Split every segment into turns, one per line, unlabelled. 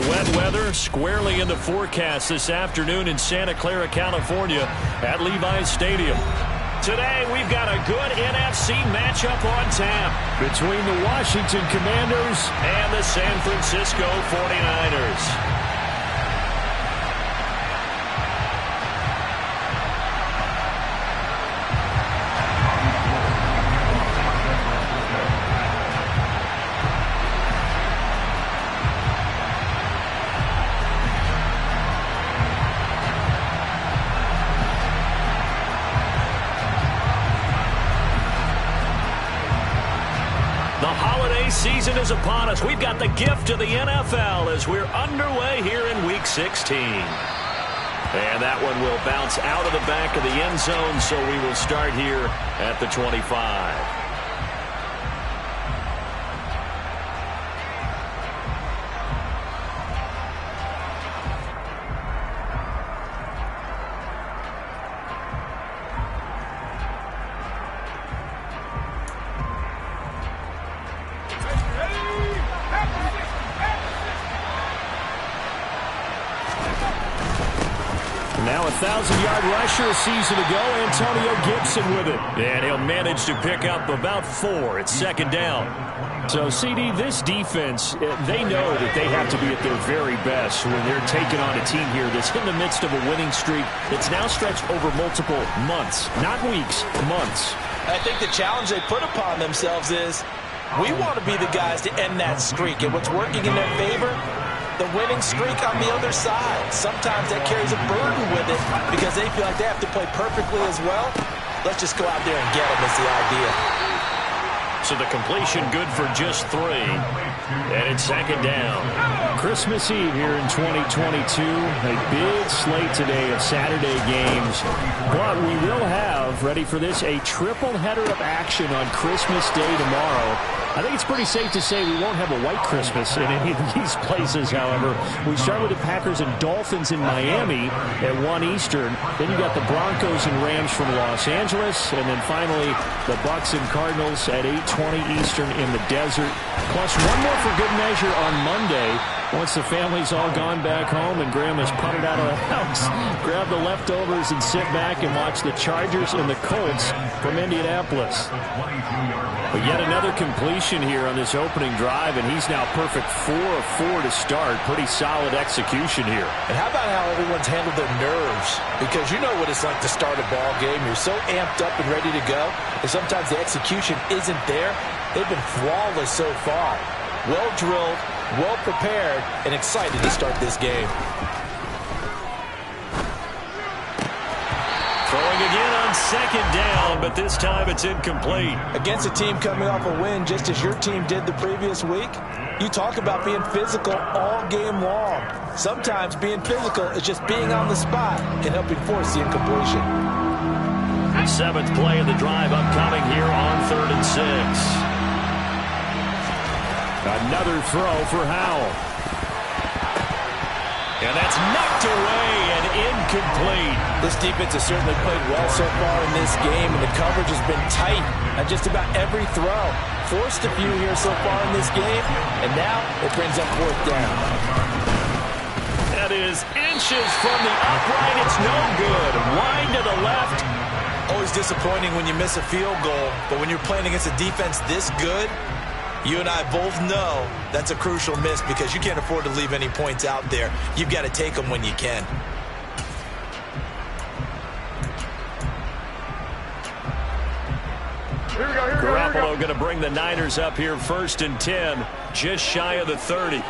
Wet weather squarely in the forecast this afternoon in Santa Clara, California at Levi's Stadium. Today, we've got a good NFC matchup on tap between the Washington Commanders and the San Francisco 49ers. Season is upon us. We've got the gift of the NFL as we're underway here in Week 16. And that one will bounce out of the back of the end zone, so we will start here at the 25. Now a 1,000-yard rusher a season ago, Antonio Gibson with it. And he'll manage to pick up about 4. It's second down. So, CD, this defense, they know that they have to be at their very best when they're taking on a team here that's in the midst of a winning streak that's now stretched over multiple months. Not weeks, months.
I think the challenge they put upon themselves is we want to be the guys to end that streak. And what's working in their favor? The winning streak on the other side. Sometimes that carries a burden with it because they feel like they have to play perfectly as well. Let's just go out there and get them is the idea.
So the completion good for just 3. And it's second down.
Christmas Eve here in 2022. A big slate today of Saturday games. But we will have, ready for this, a triple header of action on Christmas Day tomorrow. I think it's pretty safe to say we won't have a white Christmas in any of these places, however. We start with the Packers and Dolphins in Miami at 1 Eastern. Then you got the Broncos and Rams from Los Angeles. And then finally, the Bucs and Cardinals at 8:20 Eastern in the desert. Plus one more for good measure on Monday. Once the family's all gone back home and Grandma's putted out of the house, grab the leftovers and sit back and watch the Chargers and the Colts from Indianapolis. But yet another completion here on this opening drive, and he's now perfect 4 of 4 to start. Pretty solid execution here.
And how about how everyone's handled their nerves? Because you know what it's like to start a ball game. You're so amped up and ready to go, and sometimes the execution isn't there. They've been flawless so far. Well drilled, well prepared, and excited to start this game.
Throwing again on second down, but this time it's incomplete.
Against a team coming off a win just as your team did the previous week, you talk about being physical all game long. Sometimes being physical is just being on the spot and helping force the incompletion.
7th play of the drive upcoming here on 3rd and 6.
Another throw for Howell.
And that's knocked away and incomplete.
This defense has certainly played well so far in this game, and the coverage has been tight on just about every throw. Forced a few here so far in this game, and now it brings up 4th down.
That is inches from the upright. It's no good. Wide to the left.
Always disappointing when you miss a field goal, but when you're playing against a defense this good, you and I both know that's a crucial miss because you can't afford to leave any points out there. You've got to take them when you can.
Garoppolo going to bring the Niners up here 1st and 10, just shy of the 30.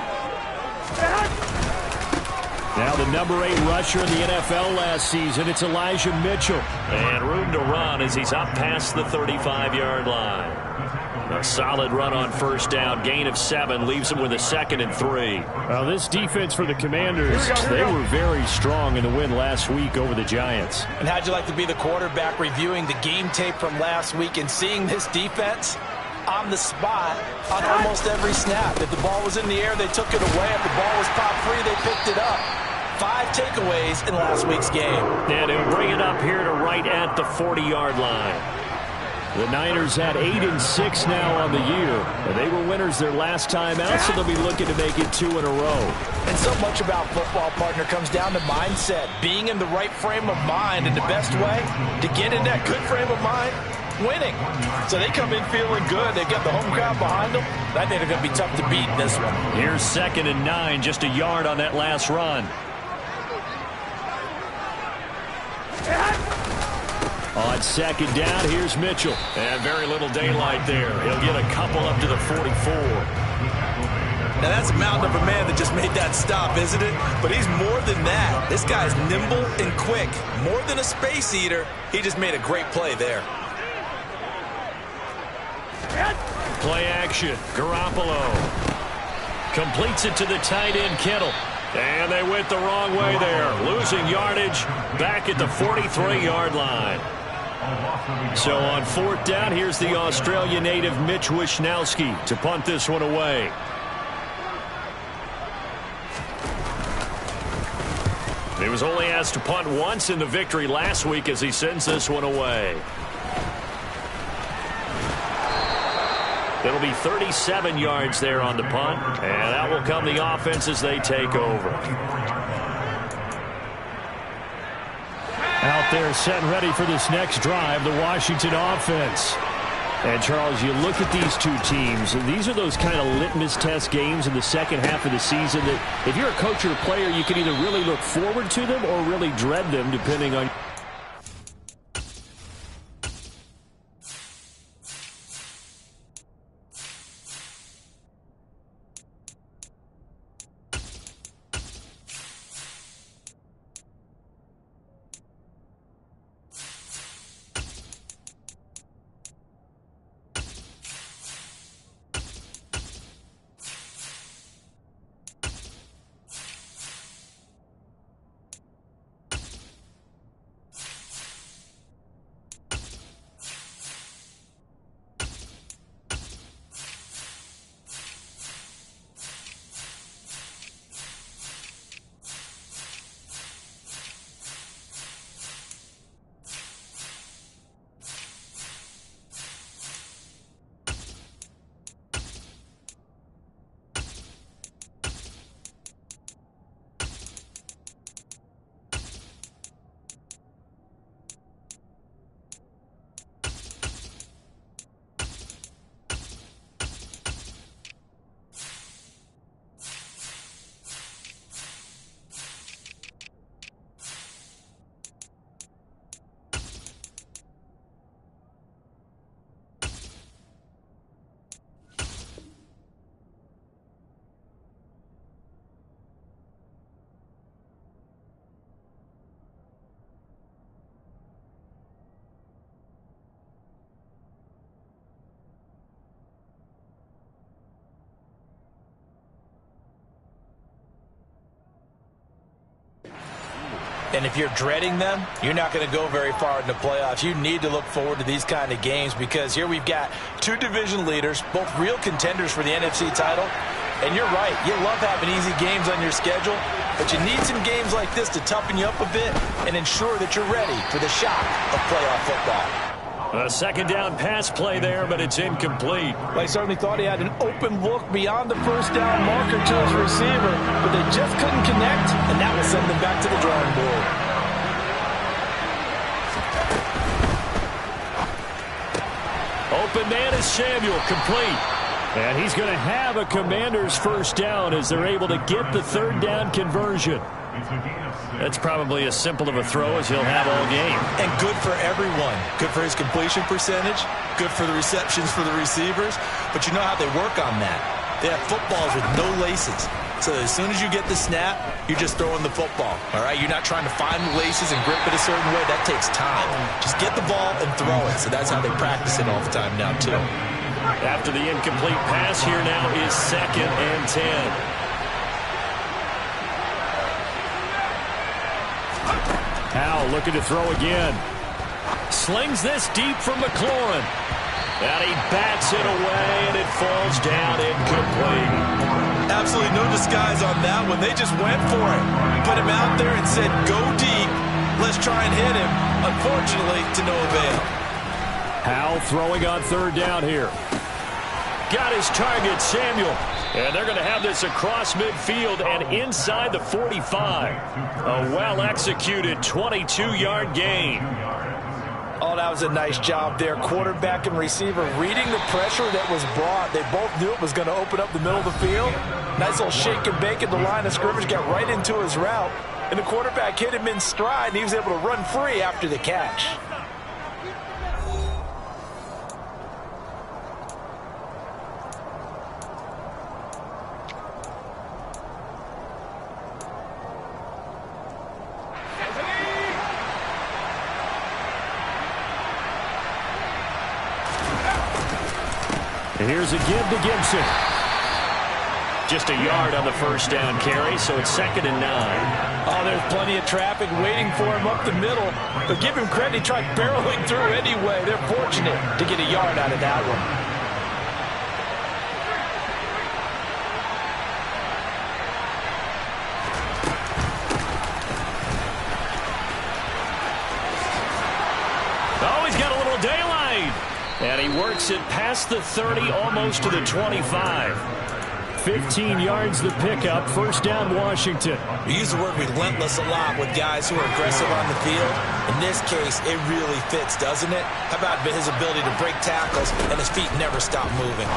Now the number 8 rusher in the NFL last season, it's Elijah Mitchell.
And room to run as he's up past the 35-yard line. A solid run on 1st down. Gain of 7 leaves him with a 2nd and 3.
Well, this defense for the Commanders, they were very strong in the win last week over the Giants.
And how'd you like to be the quarterback reviewing the game tape from last week and seeing this defense on the spot on almost every snap? If the ball was in the air, they took it away. If the ball was popped free, they picked it up. 5 takeaways in last week's game.
And he'll bring it up here to right at the 40-yard line.
The Niners at 8-6 now on the year. And they were winners their last time out, so they'll be looking to make it 2 in a row.
And so much about football, partner, comes down to mindset. Being in the right frame of mind, and the best way to get in that good frame of mind, winning. So they come in feeling good. They've got the home crowd behind them. I think they're going to be tough to beat in this one.
Here's 2nd and 9, just a yard on that last run.
On 2nd down, here's Mitchell.
And very little daylight there. He'll get a couple up to the 44.
Now, that's a mountain of a man that just made that stop, isn't it? But he's more than that. This guy's nimble and quick. More than a space eater. He just made a great play there.
Play action. Garoppolo completes it to the tight end, Kittle. And they went the wrong way there. Losing yardage back at the 43-yard line. So on 4th down, here's the Australia native Mitch Wishnowsky to punt this one away. He was only asked to punt once in the victory last week as he sends this one away. It'll be 37 yards there on the punt, and that will come the offense as they take over.
Out there set and ready for this next drive, the Washington offense. And, Charles, you look at these two teams, and these are those kind of litmus test games in the second half of the season that if you're a coach or a player, you can either really look forward to them or really dread them, depending on...
And if you're dreading them, you're not going to go very far in the playoffs. You need to look forward to these kind of games because here we've got two division leaders, both real contenders for the NFC title. And you're right, you love having easy games on your schedule, but you need some games like this to toughen you up a bit and ensure that you're ready for the shock of playoff football.
A 2nd down pass play there, but it's incomplete.
They certainly thought he had an open look beyond the 1st down marker to his receiver, but they just couldn't connect, and that will send them back to the drawing board.
Open man is Samuel, complete.
And he's going to have a Commander's 1st down as they're able to get the 3rd down conversion.
That's probably as simple of a throw as he'll have all game.
And good for everyone. Good for his completion percentage. Good for the receptions for the receivers. But you know how they work on that. They have footballs with no laces. So as soon as you get the snap, you're just throwing the football. All right? You're not trying to find the laces and grip it a certain way. That takes time. Just get the ball and throw it. So that's how they practice it all the time now, too.
After the incomplete pass, here now is 2nd and 10.
Howe looking to throw again.
Slings this deep from McLaurin. And he bats it away, and it falls down incomplete.
Absolutely no disguise on that one. They just went for it. Put him out there and said, go deep. Let's try and hit him. Unfortunately, to no avail.
Howell throwing on third down here.
Got his target, Samuel. And they're going to have this across midfield and inside the 45. A well-executed 22-yard gain.
Oh, that was a nice job there. Quarterback and receiver reading the pressure that was brought. They both knew it was going to open up the middle of the field. Nice little shake and bake at the line of scrimmage. Got right into his route. And the quarterback hit him in stride, and he was able to run free after the catch.
Here's a give to Gibson.
Just a yard on the first down carry, so it's 2nd and 9.
Oh, there's plenty of traffic waiting for him up the middle. But give him credit, he tried barreling through anyway. They're fortunate to get a yard out of that one.
Oh, he's got a little daylight. And he works it past the 30, almost to the 25.
15 yards the pickup. First down, Washington.
We use the word relentless a lot with guys who are aggressive on the field. In this case, it really fits, doesn't it? How about his ability to break tackles and his feet never stop moving?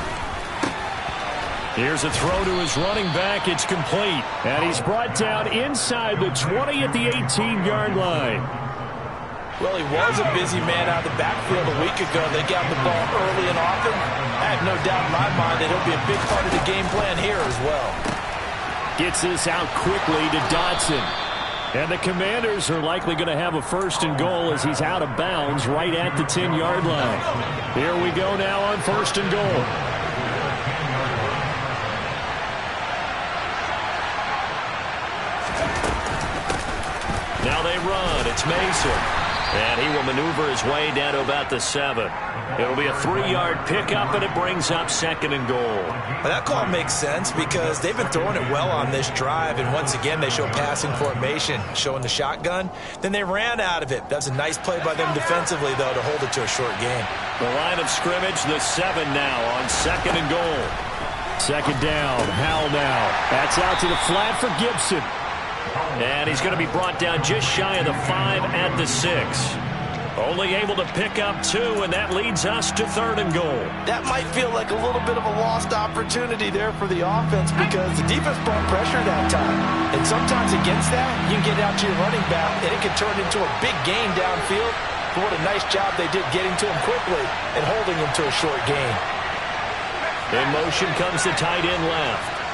Here's a throw to his running back. It's complete. And he's brought down inside the 20 at the 18-yard line.
Well, he was a busy man out of the backfield a week ago. They got the ball early and often. I have no doubt in my mind that he'll be a big part of the game plan here as well.
Gets this out quickly to Dotson. And the Commanders are likely going to have a 1st and goal as he's out of bounds right at the 10-yard line. Here we go now on 1st and goal.
Now they run. It's Mason. And he will maneuver his way down to about the 7. It'll be a 3-yard pickup, and it brings up 2nd and goal.
Well, that call makes sense because they've been throwing it well on this drive, and once again they show passing formation, showing the shotgun. Then they ran out of it. That's a nice play by them defensively, though, to hold it to a short game.
The line of scrimmage, the 7 now on 2nd and goal.
2nd down, Howell now. That's out to the flat for Gibson.
And he's going to be brought down just shy of the 5 at the 6. Only able to pick up 2, and that leads us to 3rd and goal.
That might feel like a little bit of a lost opportunity there for the offense because the defense brought pressure that time. And sometimes against that, you can get out to your running back, and it can turn into a big gain downfield. But what a nice job they did getting to him quickly and holding him to a short gain.
In motion comes the tight end left.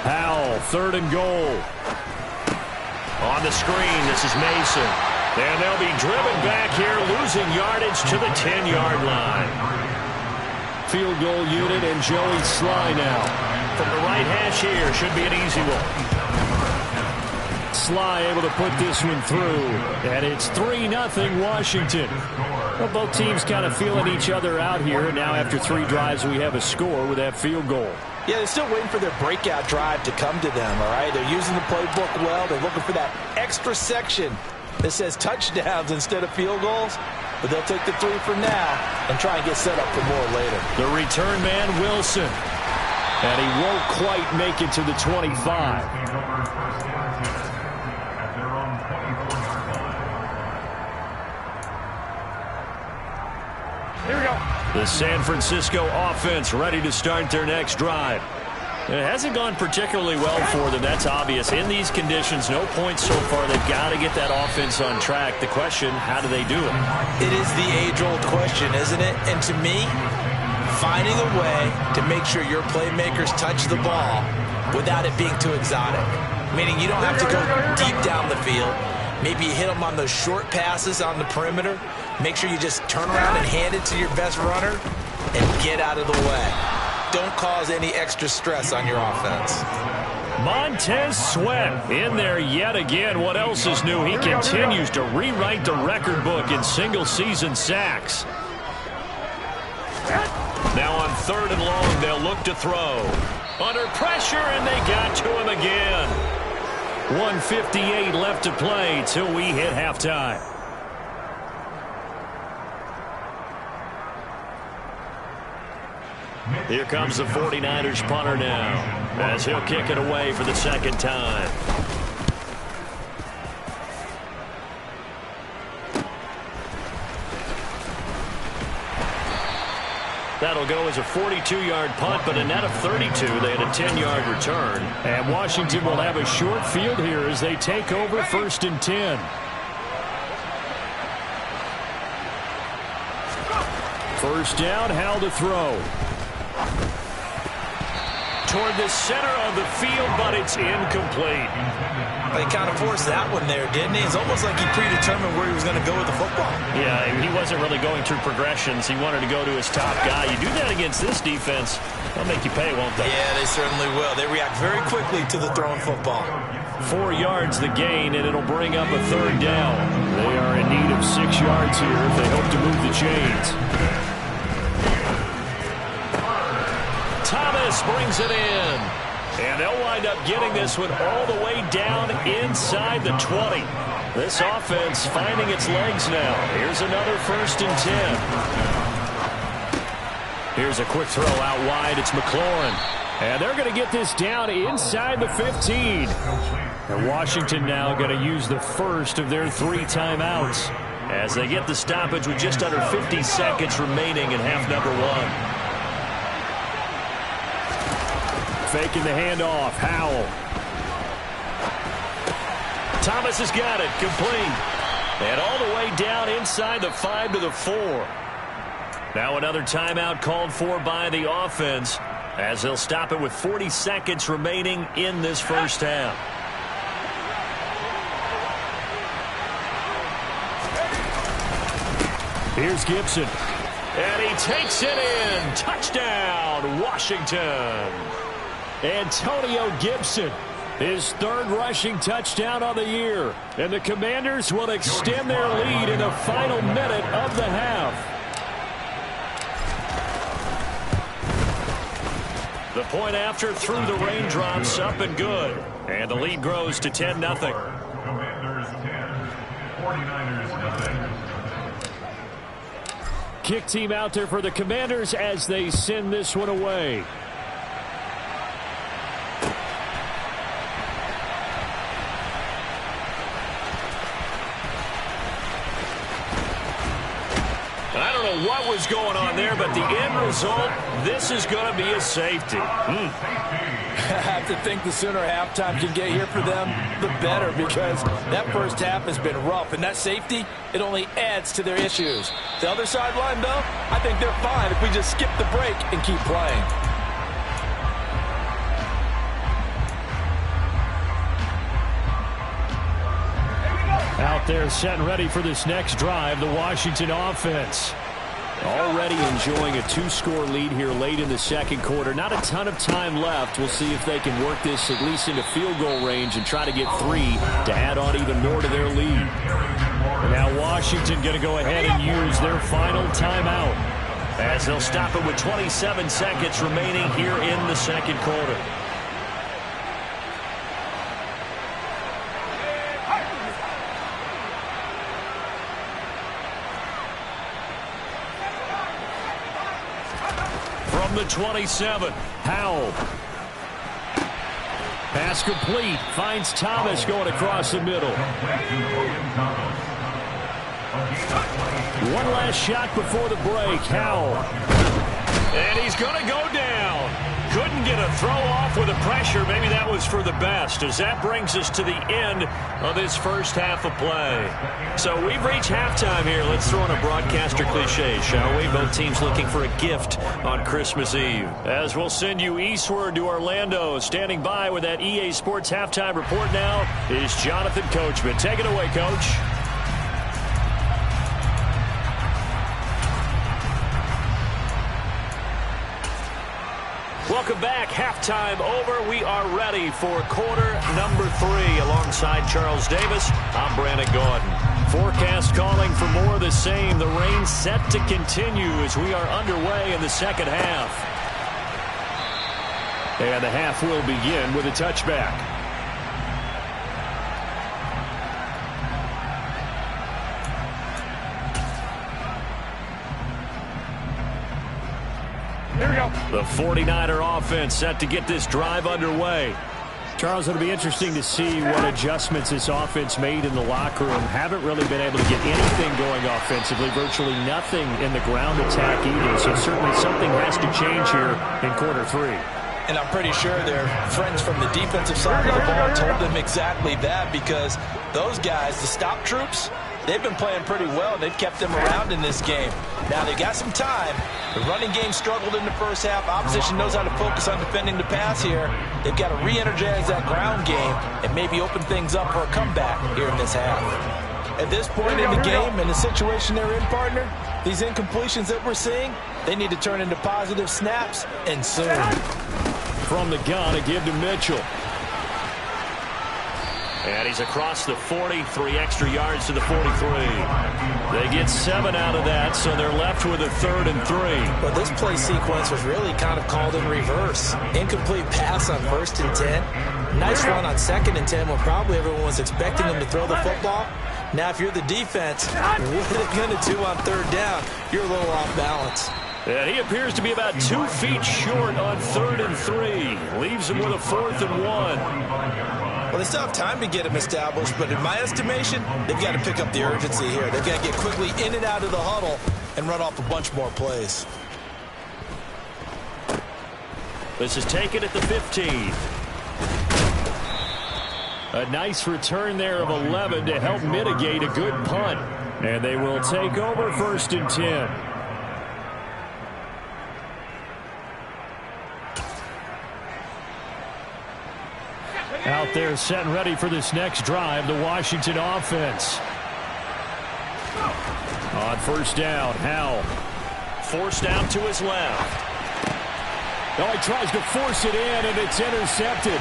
Howell, 3rd and goal.
On the screen, this is Mason. And they'll be driven back here, losing yardage to the 10-yard line.
Field goal unit and Joey Sly now.
From the right hash here, should be an easy one.
Sly able to put this one through. And it's 3-0 Washington. Well, both teams kind of feeling each other out here. Now after 3 drives, we have a score with that field goal.
Yeah, they're still waiting for their breakout drive to come to them, all right? They're using the playbook well. They're looking for that extra section that says touchdowns instead of field goals. But they'll take the 3 for now and try and get set up for more later.
The return man, Wilson. And he won't quite make it to the 25.
Here we go. The San Francisco offense ready to start their next drive. It hasn't gone particularly well for them, that's obvious. In these conditions, no points so far. They've got to get that offense on track. The question, how do they do it?
It is the age-old question, isn't it? And to me, finding a way to make sure your playmakers touch the ball without it being too exotic. Meaning you don't have to go deep down the field. Maybe you hit them on those short passes on the perimeter. Make sure you just turn around and hand it to your best runner and get out of the way. Don't cause any extra stress on your offense.
Montez Sweat in there yet again. What else is new? He continues to rewrite the record book in single-season sacks. Now on 3rd and long, they'll look to throw. Under pressure, and they got to him again. 1:58 left to play till we hit halftime. Here comes the 49ers punter now, as he'll kick it away for the second time. That'll go as a 42-yard punt, but a net of 32. They had a 10-yard return.
And Washington will have a short field here as they take over 1st and 10. First down, Howell to throw.
Toward the center of the field, but it's incomplete.
They kind of forced that one there, didn't he? It's almost like he predetermined where he was going to go with the football.
Yeah, he wasn't really going through progressions. He wanted to go to his top guy. You do that against this defense, they'll make you pay, won't they?
Yeah, they certainly will. They react very quickly to the thrown football.
4 yards the gain, and it'll bring up a third down.
They are in need of 6 yards here if they hope to move the chains.
Thomas brings it in. And they'll wind up getting this one all the way down inside the 20. This offense finding its legs now. Here's another 1st and 10. Here's a quick throw out wide. It's McLaurin.
And they're going to get this down inside the 15. And Washington now going to use the first of their 3 timeouts,
as they get the stoppage with just under 50 seconds remaining in half number 1.
Faking the handoff. Howell.
Thomas has got it. Complete. And all the way down inside the 5 to the 4. Now another timeout called for by the offense, as they'll stop it with 40 seconds remaining in this first half.
Here's Gibson.
And he takes it in. Touchdown, Washington.
Antonio Gibson, his 3rd rushing touchdown of the year. And the Commanders will extend their lead in the final minute of the half.
The point after through the raindrops, up and good. And the lead grows to 10-0.
Commanders 10, 49ers 0.
Kick team out there for the Commanders as they send this one away.
What was going on there, but the end result, this is going to be a safety.
I have to think the sooner halftime can get here for them, the better, because that first half has been rough, and that safety, it only adds to their issues. The other sideline, though, I think they're fine if we just skip the break and keep playing.
Out there set and ready for this next drive, the Washington offense. Already enjoying a 2-score lead here late in the second quarter. Not a ton of time left. We'll see if they can work this at least into field goal range and try to get 3 to add on even more to their lead. And now Washington going to go ahead and use their final timeout,
as they'll stop it with 27 seconds remaining here in the second quarter. The 27.
Howell. Pass complete. Finds Thomas going across the middle. One last shot before the break. Howell.
And he's going to go down. Couldn't get a throw off with the pressure. Maybe that was for the best, as that brings us to the end of this first half of play. So we've reached halftime here. Let's throw in a broadcaster cliche, shall we? Both teams looking for a gift on Christmas Eve. As we'll send you eastward to Orlando. Standing by with that EA Sports halftime report now is Jonathan Coachman. Take it away, Coach. Welcome back. Halftime over. We are ready for quarter number 3. Alongside Charles Davis, I'm Brandon Gordon. Forecast calling for more of the same. The rain set to continue as we are underway in the second half.
And the half will begin with a touchback.
The 49er offense set to get this drive underway.
Charles, it'll be interesting to see what adjustments this offense made in the locker room. Haven't really been able to get anything going offensively, virtually nothing in the ground attack either. So certainly something has to change here in quarter three.
And I'm pretty sure their friends from the defensive side of the ball told them exactly that, because those guys, the stop troops, they've been playing pretty well. They've kept them around in this game. Now, they've got some time. The running game struggled in the first half. Opposition knows how to focus on defending the pass here. They've got to re-energize that ground game and maybe open things up for a comeback here in this half. At this point in the game and the situation they're in, partner, these incompletions that we're seeing, they need to turn into positive snaps, and soon.
From the gun, a give to Mitchell. And he's across the 40, 3 extra yards to the 43. They get 7 out of that, so they're left with a 3rd and 3.
But this play sequence was really kind of called in reverse. Incomplete pass on 1st and 10. Nice run on 2nd and 10 when probably everyone was expecting them to throw the football. Now, if you're the defense, what are they going to do on 3rd down? You're a little off balance.
And he appears to be about 2 feet short on 3rd and 3. Leaves him with a 4th and 1.
Well, they still have time to get him established, but in my estimation, they've got to pick up the urgency here. They've got to get quickly in and out of the huddle and run off a bunch more plays.
This is taken at the 15. A nice return there of 11 to help mitigate a good punt. And they will take over 1st and 10. Out there set and ready for this next drive, the Washington offense. On 1st down, Howell forced out to his left. Oh, he tries to force it in, and it's intercepted.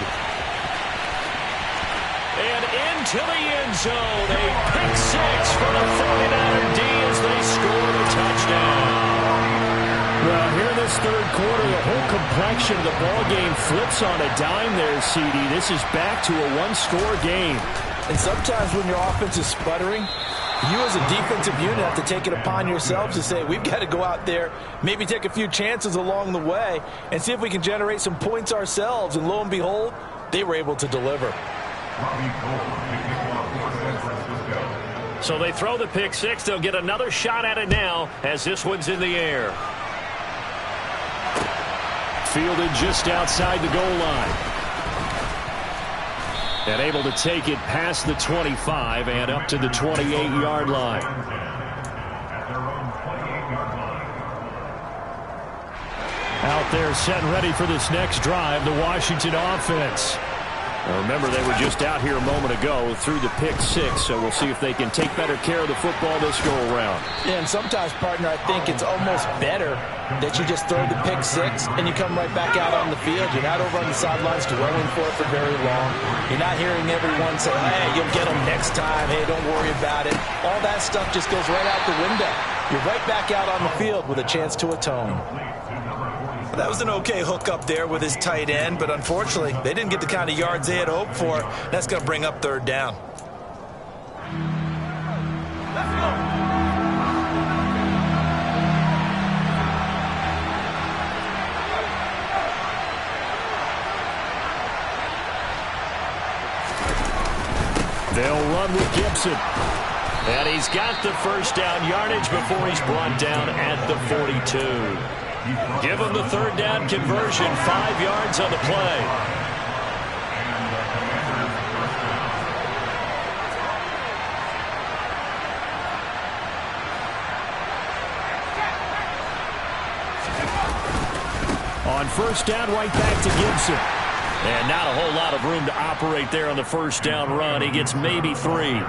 And into the end zone, a pick 6 for the 49er D as they score a touchdown. Well, here in this 3rd quarter, the whole complexion of the ball game flips on a dime there, CD. This is back to a 1-score game.
And sometimes when your offense is sputtering, you as a defensive unit have to take it upon yourselves to say, we've got to go out there, maybe take a few chances along the way, and see if we can generate some points ourselves. And lo and behold, they were able to deliver.
So they throw the pick 6. They'll get another shot at it now as this one's in the air. Fielded just outside the goal line. And able to take it past the 25 and up to the 28-yard line. Out there set and ready for this next drive, the Washington offense. Now remember, they were just out here a moment ago through the pick 6, so we'll see if they can take better care of the football this go-around.
Yeah, and sometimes, partner, I think it's almost better that you just throw the pick 6 and you come right back out on the field. You're not over on the sidelines dwelling for it for very long. You're not hearing everyone say, hey, you'll get them next time. Hey, don't worry about it. All that stuff just goes right out the window. You're right back out on the field with a chance to atone. That was an okay hook up there with his tight end, but unfortunately, they didn't get the kind of yards they had hoped for. That's going to bring up 3rd down. Let's go.
They'll run with Gibson. And he's got the 1st down yardage before he's brought down at the 42. Give him the 3rd down conversion, 5 yards on the play. On 1st down, right back to Gibson. And not a whole lot of room to operate there on the 1st down run. He gets maybe 3.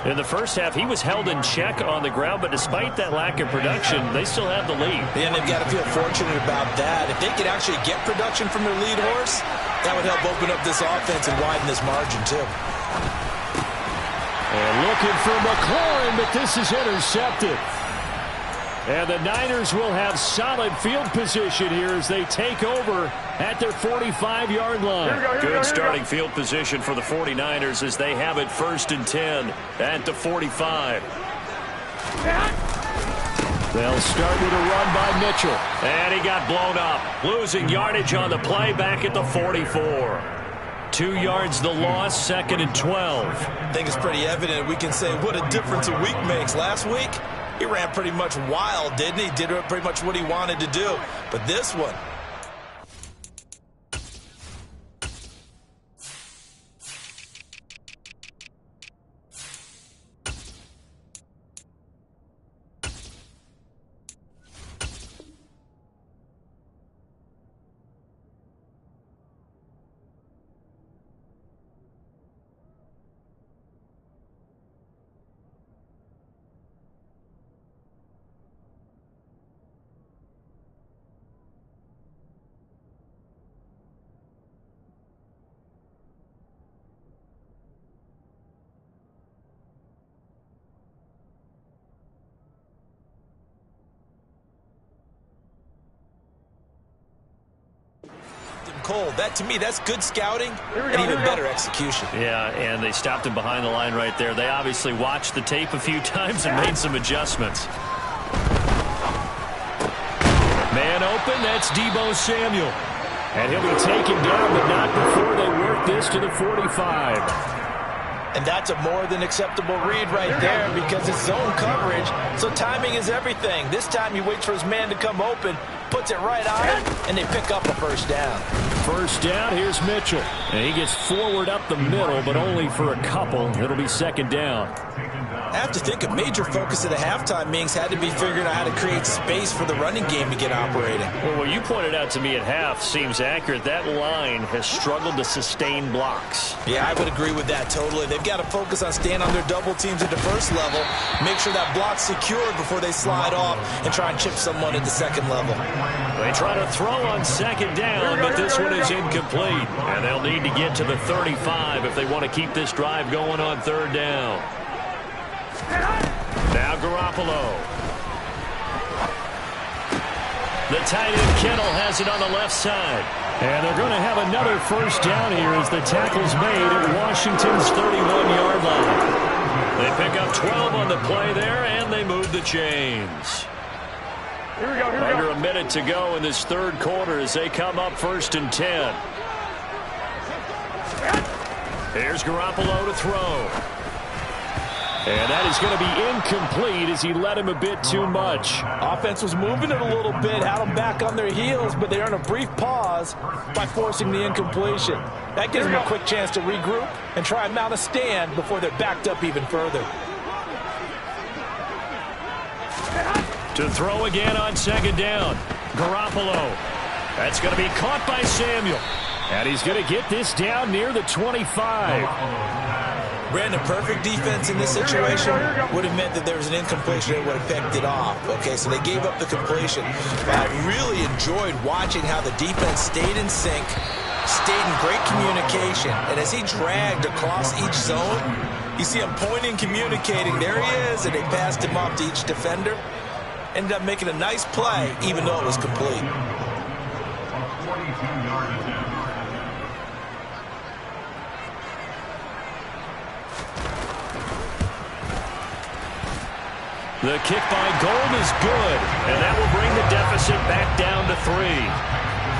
In the first half, he was held in check on the ground, but despite that lack of production, they still have the lead.
And they've got to feel fortunate about that. If they could actually get production from their lead horse, that would help open up this offense and widen this margin, too.
And looking for McLaurin, but this is intercepted. And the Niners will have solid field position here as they take over at their 45-yard line. Good starting field position for the 49ers as they have it 1st and 10 at the 45. They'll start with a run by Mitchell. And he got blown up. Losing yardage on the play back at the 44. 2 yards the loss, 2nd and 12.
I think it's pretty evident. We can say what a difference a week makes. Last week, he ran pretty much wild, didn't he? Did pretty much what he wanted to do. But this one, cold. That, to me, that's good scouting and even better execution.
Yeah, and they stopped him behind the line right there. They obviously watched the tape a few times and made some adjustments. Man open, that's Deebo Samuel. And he'll be taken down, but not before they work this to the 45.
And that's a more than acceptable read right there because it's zone coverage, so timing is everything. This time he waits for his man to come open, puts it right on him, and they pick up a first down.
First down, here's Mitchell. And he gets forward up the middle, but only for a couple. It'll be 2nd down.
I have to think a major focus of the halftime meetings had to be figuring out how to create space for the running game to get operating.
Well, what you pointed out to me at half seems accurate. That line has struggled to sustain blocks.
Yeah, I would agree with that totally. They've got to focus on staying on their double teams at the first level, make sure that block's secured before they slide off and try and chip someone at the second level.
They try to throw on 2nd down, but this one is incomplete. And they'll need to get to the 35 if they want to keep this drive going on 3rd down. Now Garoppolo. The tight end Kittle has it on the left side. And they're going to have another first down here as the tackle's made at Washington's 31-yard line. They pick up 12 on the play there, and they move the chains. Under a minute to go in this 3rd quarter as they come up 1st and 10. Here's Garoppolo to throw. And that is going to be incomplete as he led him a bit too much.
Offense was moving it a little bit, had them back on their heels, but they earn a brief pause by forcing the incompletion. That gives them a quick chance to regroup and try and mount a stand before they're backed up even further.
To throw again on 2nd down. Garoppolo. That's going to be caught by Samuel. And he's going to get this down near the 25.
Brandon, perfect defense in this situation would have meant that there was an incompletion that would have picked it off. Okay, so they gave up the completion. But I really enjoyed watching how the defense stayed in sync, stayed in great communication. And as he dragged across each zone, you see him pointing, communicating. There he is, and they passed him off to each defender. Ended up making a nice play, even though it was complete.
The kick by Gold is good, and that will bring the deficit back down to 3.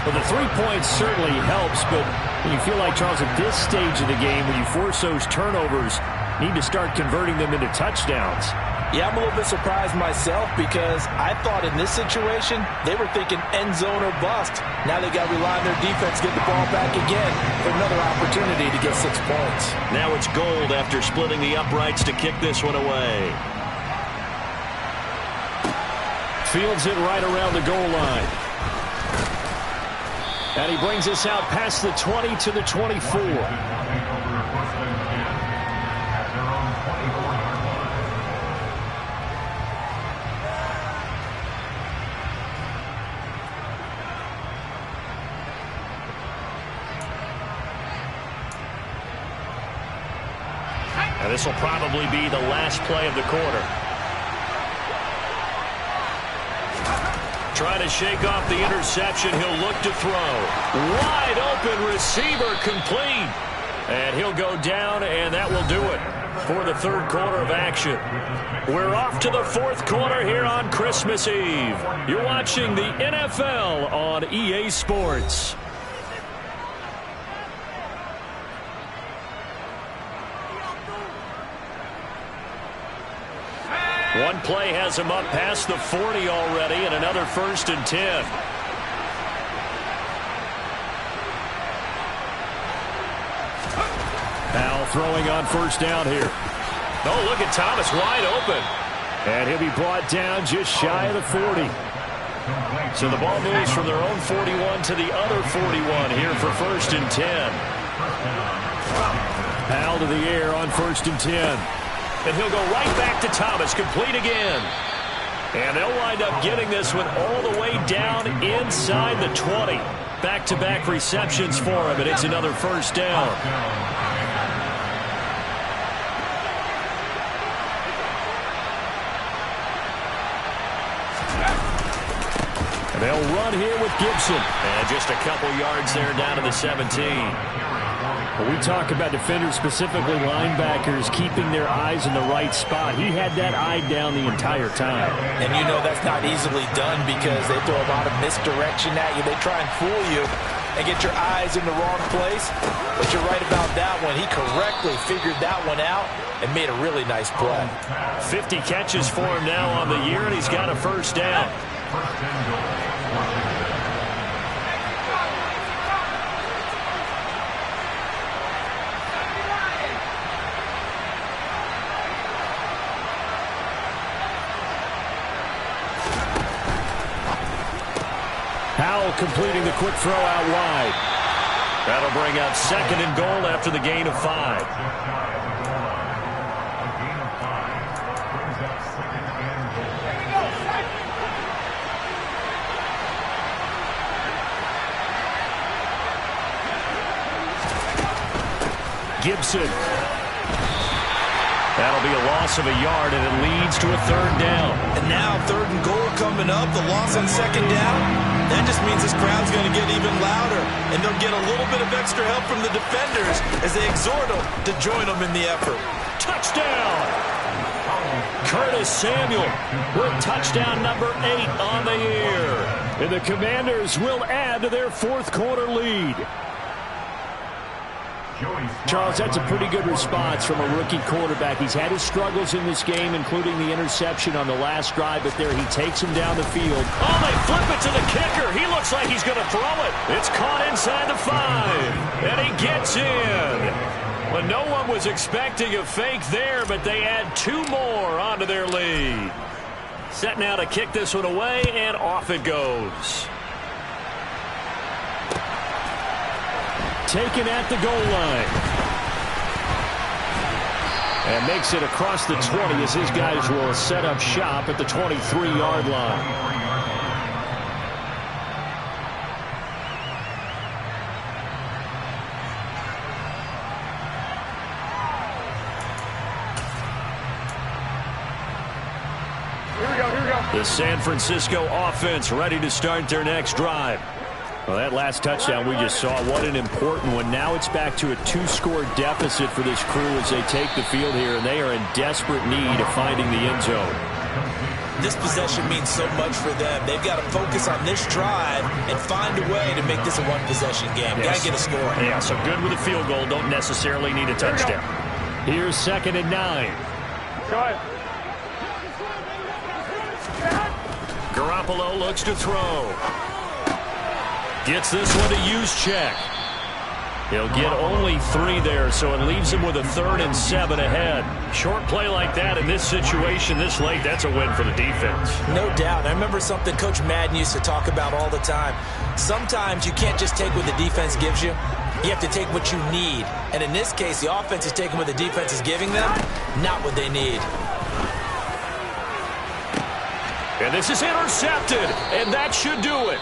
Well, the 3 points certainly helps, but when you feel like, Charles, at this stage of the game, when you force those turnovers, you need to start converting them into touchdowns.
Yeah, I'm a little bit surprised myself because I thought in this situation, they were thinking end zone or bust. Now they got to rely on their defense, get the ball back again for another opportunity to get 6 points.
Now it's Gold after splitting the uprights to kick this one away. Fields it right around the goal line. And he brings us out past the 20 to the 24. And this will probably be the last play of the quarter. Trying to shake off the interception. He'll look to throw. Wide open receiver complete. And he'll go down, and that will do it. for the third quarter of action. We're off to the fourth quarter here on Christmas Eve. You're watching the NFL on EA Sports. One play has him up past the 40 already, and another 1st and 10. Powell throwing on 1st down here. Oh, look at Thomas wide open. And he'll be brought down just shy of the 40. So the ball moves from their own 41 to the other 41 here for 1st and 10. Powell to the air on 1st and 10. And he'll go right back to Thomas, complete again. And they'll wind up getting this one all the way down inside the 20. Back-to-back receptions for him, and it's another 1st down. And they'll run here with Gibson. And just a couple yards there down to the 17. When we talk about defenders, specifically linebackers, keeping their eyes in the right spot, he had that eye down the entire time.
And you know that's not easily done because they throw a lot of misdirection at you. They try and fool you and get your eyes in the wrong place. But you're right about that one. He correctly figured that one out and made a really nice play.
50 catches for him now on the year, and he's got a 1st down. Powell completing the quick throw out wide. That'll bring up 2nd and goal after the gain of 5. Gibson. That'll be a loss of a yard, and it leads to a 3rd down.
And now 3rd and goal coming up. The loss on 2nd down. That just means this crowd's going to get even louder. And they'll get a little bit of extra help from the defenders as they exhort them to join them in the effort.
Touchdown! Curtis Samuel with touchdown number 8 on the year. And the Commanders will add to their 4th quarter lead. Charles, that's a pretty good response from a rookie quarterback. He's had his struggles in this game, including the interception on the last drive, but there he takes him down the field. Oh, they flip it to the kicker. He looks like he's going to throw it. It's caught inside the 5, and he gets in. Well, no one was expecting a fake there, but they add 2 more onto their lead. Set now to kick this one away, and off it goes. Taken at the goal line. And makes it across the 20 as his guys will set up shop at the 23-yard line. The San Francisco offense ready to start their next drive. Well, that last touchdown we just saw, what an important one. Now it's back to a 2-score deficit for this crew as they take the field here, and they are in desperate need of finding the end zone.
This possession means so much for them. They've got to focus on this drive and find a way to make this a one-possession game.
Yes.
Got to get a score.
Yeah, so good with a field goal. Don't necessarily need a touchdown. Here's 2nd and 9.
Go ahead.
Garoppolo looks to throw. Gets this one to Juszczyk. He'll get only 3 there, so it leaves him with a 3rd and 7 ahead. Short play like that in this situation this late, that's a win for the defense.
No doubt. I remember something Coach Madden used to talk about all the time. Sometimes you can't just take what the defense gives you. You have to take what you need. And in this case, the offense is taking what the defense is giving them, not what they need.
And this is intercepted, and that should do it.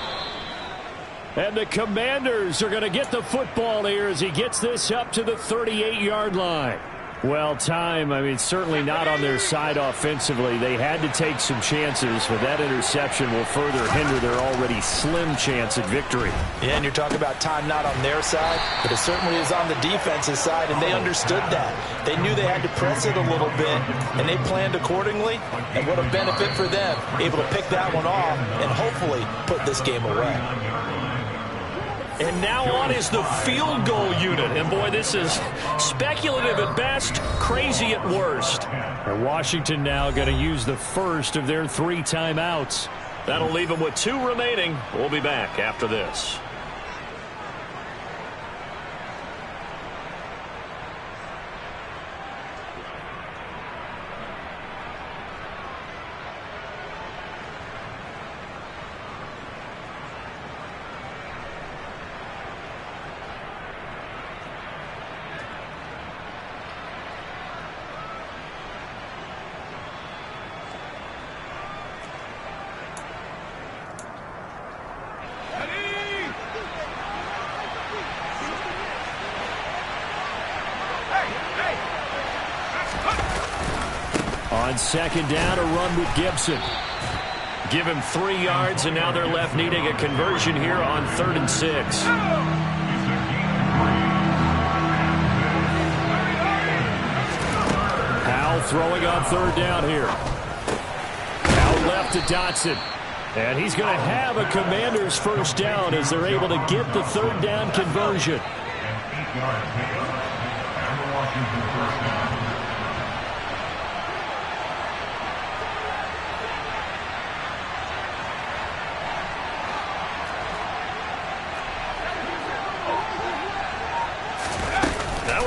And the Commanders are going to get the football here as he gets this up to the 38-yard line.
Well, certainly not on their side offensively. They had to take some chances, but that interception will further hinder their already slim chance at victory.
Yeah, and you're talking about time not on their side, but it certainly is on the defense's side, and they understood that. They knew they had to press it a little bit, and they planned accordingly, and what a benefit for them, able to pick that one off and hopefully put this game away.
And now on is the field goal unit. And, boy, this is speculative at best, crazy at worst.
And Washington now going to use the first of their 3 timeouts.
That'll leave them with 2 remaining. We'll be back after this.
On second down, a run with Gibson.
Give him 3 yards, and now they're left needing a conversion here on 3rd and 6.
Powell throwing on 3rd down here. Out left to Dotson. And he's going to have a Commanders first down as they're able to get the 3rd down conversion.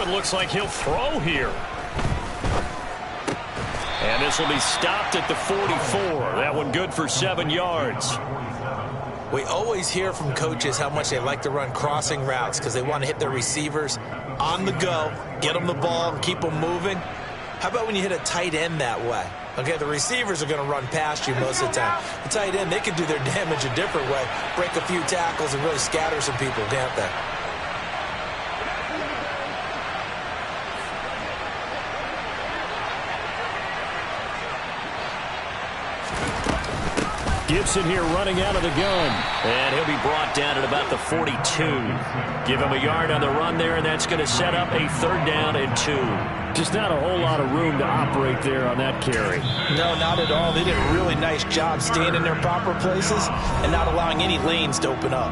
Looks like he'll throw here. And this will be stopped at the 44. That one good for 7 yards.
We always hear from coaches how much they like to run crossing routes because they want to hit their receivers on the go, get them the ball, and keep them moving. How about when you hit a tight end that way? Okay, the receivers are going to run past you most of the time. The tight end, they can do their damage a different way, break a few tackles and really scatter some people, can't they?
Gibson here running out of the gun.
And he'll be brought down at about the 42. Give him a yard on the run there, and that's going to set up a 3rd down and 2.
Just not a whole lot of room to operate there on that carry.
No, not at all. They did a really nice job staying in their proper places and not allowing any lanes to open up.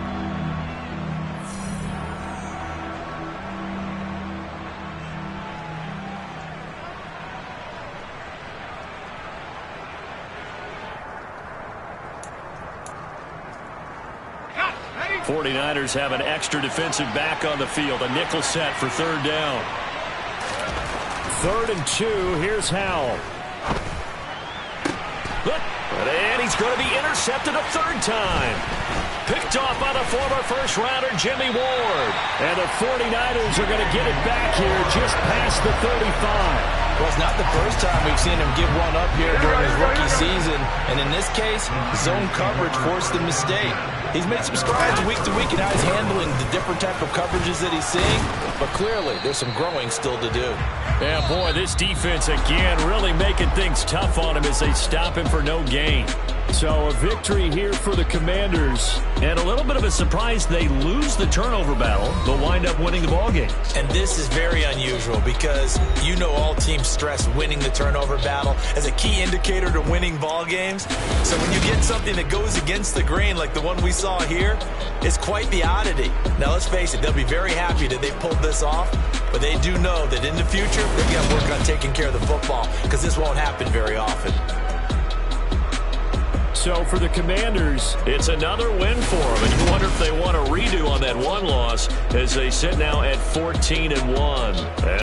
'49ers have an extra defensive back on the field. A nickel set for 3rd down.
3rd and 2. Here's Howell.
And he's going to be intercepted a 3rd time. Picked off by the former first-rounder, Jimmy Ward.
And the 49ers are going to get it back here just past the 35.
Well, it's not the first time we've seen him give one up here during his rookie season. And in this case, zone coverage forced the mistake. He's made some strides week to week in how he's handling the different type of coverages that he's seeing. But clearly, there's some growing still to do.
Yeah, boy, this defense, again, really making things tough on him as they stop him for no gain.
So a victory here for the Commanders.
And a little bit of a surprise, they lose the turnover battle, but wind up winning the ballgame.
And this is very unusual because you know all teams stress winning the turnover battle as a key indicator to winning ball games. So when you get something that goes against the grain like the one we saw here, it's quite the oddity. Now let's face it, they'll be very happy that they pulled this off, but they do know that in the future they've got to work on taking care of the football because this won't happen very often.
So for the Commanders,
it's another win for them, and you wonder if they want a redo on that one loss as they sit now at 14-1.